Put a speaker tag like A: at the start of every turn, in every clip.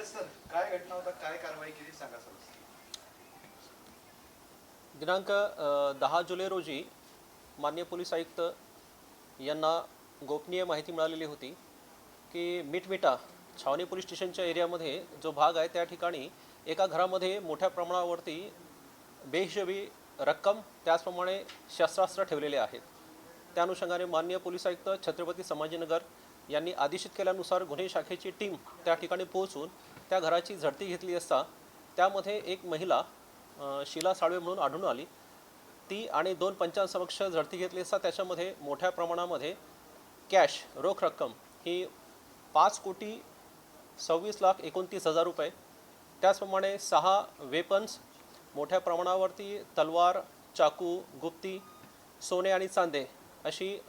A: Sir काय घटना होता, काय कारवाई केली सांगा सर.
B: दिनांक 10 जुलै रोजी माननीय पोलीस आयुक्त यांना गोपनीय माहिती मिळालेली होती की मिटमिटा छावणी पोलीस स्टेशनच्या एरियामध्ये जो भाग आहे त्या ठिकाणी एका घरामध्ये मोठ्या प्रमाणावरती बेहिशोबी रक्कम त्याचप्रमाणे शस्त्रास्त्र ठेवलेले आहेत. त्या अनुषंगाने माननीय पोलीस आयुक्त छत्रपती संभाजीनगर यांनी आदेशित केल्यानुसार गुन्हे शाखेची टीम त्या ठिकाणी पोहोचून त्या घराची झडती घेतली असता त्यामध्ये एक महिला शीला साळवे म्हणून आढळून आली. ती आणि 2 पंचांसमक्ष झडती घेतली असता त्याच्यामध्ये मोठ्या प्रमाणामध्ये कॅश रोख रक्कम ही 5,26,29,00,000 रुपये, त्याचप्रमाणे 6 वेपन्स, मोठ्या प्रमाणावरती तलवार, चाकू, गुप्ती, सोने आणि चांदे अशी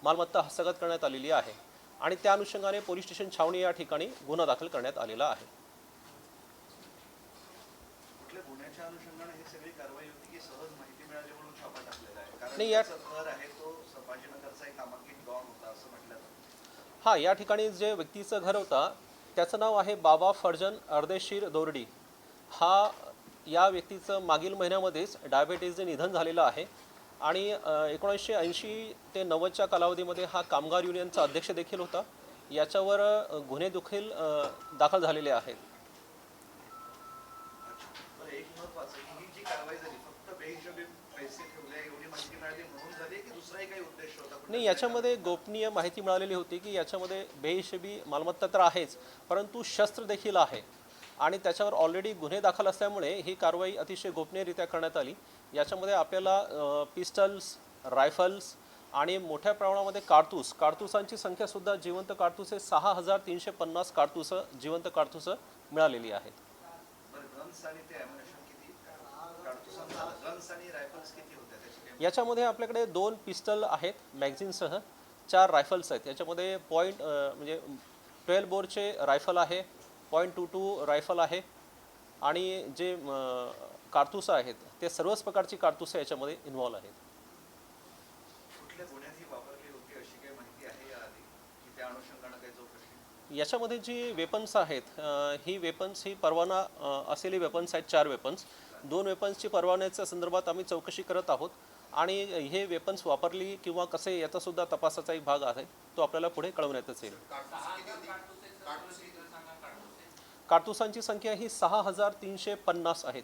B: मालमत्ता हस्तगत करण्यात आलेली आहे आणि त्या अनुषंगाने पोलीस स्टेशन छावणी या ठिकाणी गुन्हा दाखल करण्यात आलेला आहे.
A: कुठल्या गुन्ह्याच्या अनुषंगाने ही सगळी कारवाई होती की सहज माहिती मिळाली म्हणून छापा टाकलेला आहे? कारण
B: नाही,
A: घर आहे तो संभाजीनगरचा एक नामांकित डॉन होता असं म्हटलं जातं.
B: हां, या ठिकाणी जे व्यक्तीचं घर होता त्याचं नाव आहे बाबा फर्जन अर्देशीर दोरडी. या व्यक्तीचं मागील महिन्यामध्येच डायबिटीजने निधन झालेलं आहे आणि 1980 ते 90च्या कालावधीमध्ये हा कामगार युनियनचा अध्यक्ष देखील होता. याच्यावर गुन्हे देखील दाखल झालेले आहेत.
A: एक महत्वाचं की ही जी कारवाई झाली फक्त बेहिशोबी पैसे ठेवले एवढी माहिती मिळाली म्हणून झाली की दुसराही काही उद्देश होता?
B: नाही, याच्यामध्ये गोपनीय माहिती मिळालेली होती की याच्यामध्ये बेहिशोबी मालमत्ता तर आहेच परंतु शस्त्र देखील आहे आणि त्याच्यावर ऑलरेडी गुन्हे दाखल असल्यामुळे ही कारवाई अतिशय गोपनीयरित्या करण्यात आली. याच्यामध्ये आपल्याला पिस्टल्स, रायफल्स आणि मोठ्या प्रमाणामध्ये कारतूसांची संख्यासुद्धा जिवंत कारतूसे 6,350 जिवंत कारतूसं मिळालेली आहेत. याच्यामध्ये आपल्याकडे 2 पिस्टल आहेत मॅगझिनसह, 4 रायफल्स आहेत. याच्यामध्ये म्हणजे 12 बोरचे रायफल आहे, .22 रायफल आहे आणि जे कारतूस आहेत ते सर्वच प्रकारची कारतूसं याच्यामध्ये इन्व्हॉल्व आहेत.
A: कुठल्या गुन्ह्यात ही वापरली होती अशी काही माहिती आहे याआधी की त्या अनुषंगाने काही चौकशी?
B: याच्यामध्ये जी वेपन्स आहेत ही वेपन्स ही परवाना असलेली वेपन्स आहेत. 4 वेपन्स, 2 वेपन्सची परवान्याच्या संदर्भात आम्ही चौकशी करत आहोत आणि हे वेपन्स वापरली किंवा कसे याचा सुद्धा तपासाचा एक भाग आहे, तो आपल्याला पुढे कळवण्यातच येईल. कारतूसांची संख्या ही 6,350 आहेत.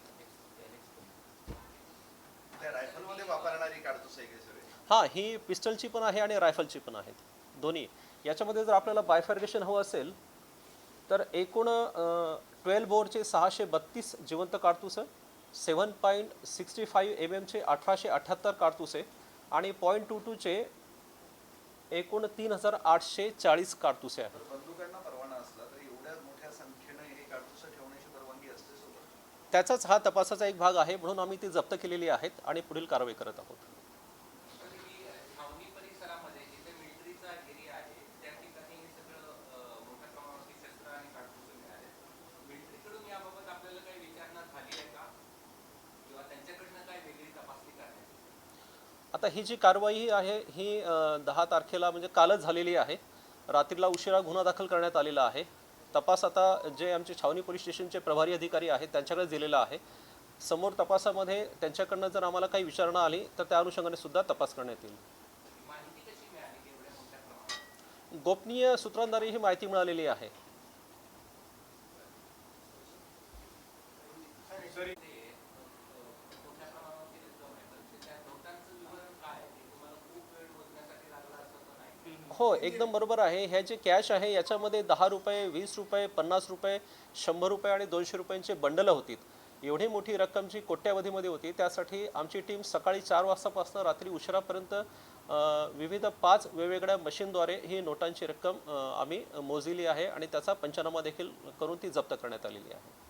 B: हां, ही पिस्टलची पण आहे आणि रायफलची पण आहेत, दोन्ही. याच्यामध्ये जर आपल्याला बायफर्गेशन हवं असेल तर एकूण 12 बोरचे 632 जिवंत कारतूसं, 7.65 mm 1878 कारतूसे आणि .22चे एकूण 3,840 कारतूसे आहेत. त्याचाच हा तपासाचा एक भाग आहे म्हणून आम्ही ती जप्त केलेली आहेत आणि पुढील कारवाई करत आहोत. आता ही जी कारवाई आहे ही 10 तारखेला म्हणजे कालच झालेली आहे. रात्रीला उशिरा गुन्हा दाखल करण्यात आलेला आहे. तपास आता जे आमचे छावणी पोलीस स्टेशनचे प्रभारी अधिकारी आहेत त्यांच्याकडे दिलेला आहे. समोर तपासामध्ये त्यांच्याकडनं जर आम्हाला काही विचारणा आली तर त्या अनुषंगाने सुद्धा तपास करण्यात येईल. गोपनीय सूत्रांद्वारे ही माहिती मिळालेली आहे. हो, एकदम बरोबर आहे. ह्या जे कॅश आहे याच्यामध्ये 10 रुपये, 20 रुपये, 50 रुपये, 100 रुपये आणि 200 रुपयांचे बंडल होती. एवढी मोठी रक्कम जी कोट्यावधीमध्ये होती त्यासाठी आमची टीम सकाळी 4 वाजतापासून रात्री उशिरापर्यंत विविध 5 वेगवेगळ्या मशीनद्वारे ही नोटांची रक्कम आम्ही मोजलेली आहे आणि त्याचा पंचनामा देखील करून ती जप्त करण्यात आलेली आहे.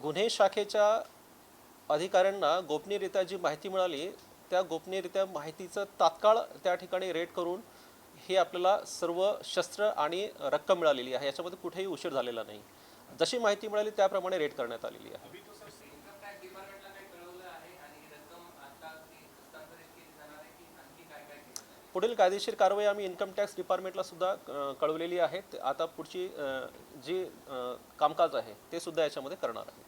B: गुन्हे शाखेच्या अधिकाऱ्यांना गोपनीयरित्या जी माहिती मिळाली त्या गोपनीयरित्या माहितीचं तात्काळ त्या ठिकाणी रेड करून हे आपल्याला सर्व शस्त्र आणि रक्कम मिळालेली आहे. याच्यामध्ये कुठेही उशीर झालेला नाही. जशी माहिती मिळाली त्याप्रमाणे रेड करण्यात आलेली आहे. पुढील कायदेशीर कारवाई आम्ही इन्कम टॅक्स डिपार्टमेंटला सुद्धा कळवलेली आहे. आता पुढची जी कामकाज आहे ते सुद्धा याच्यामध्ये करणार आहे.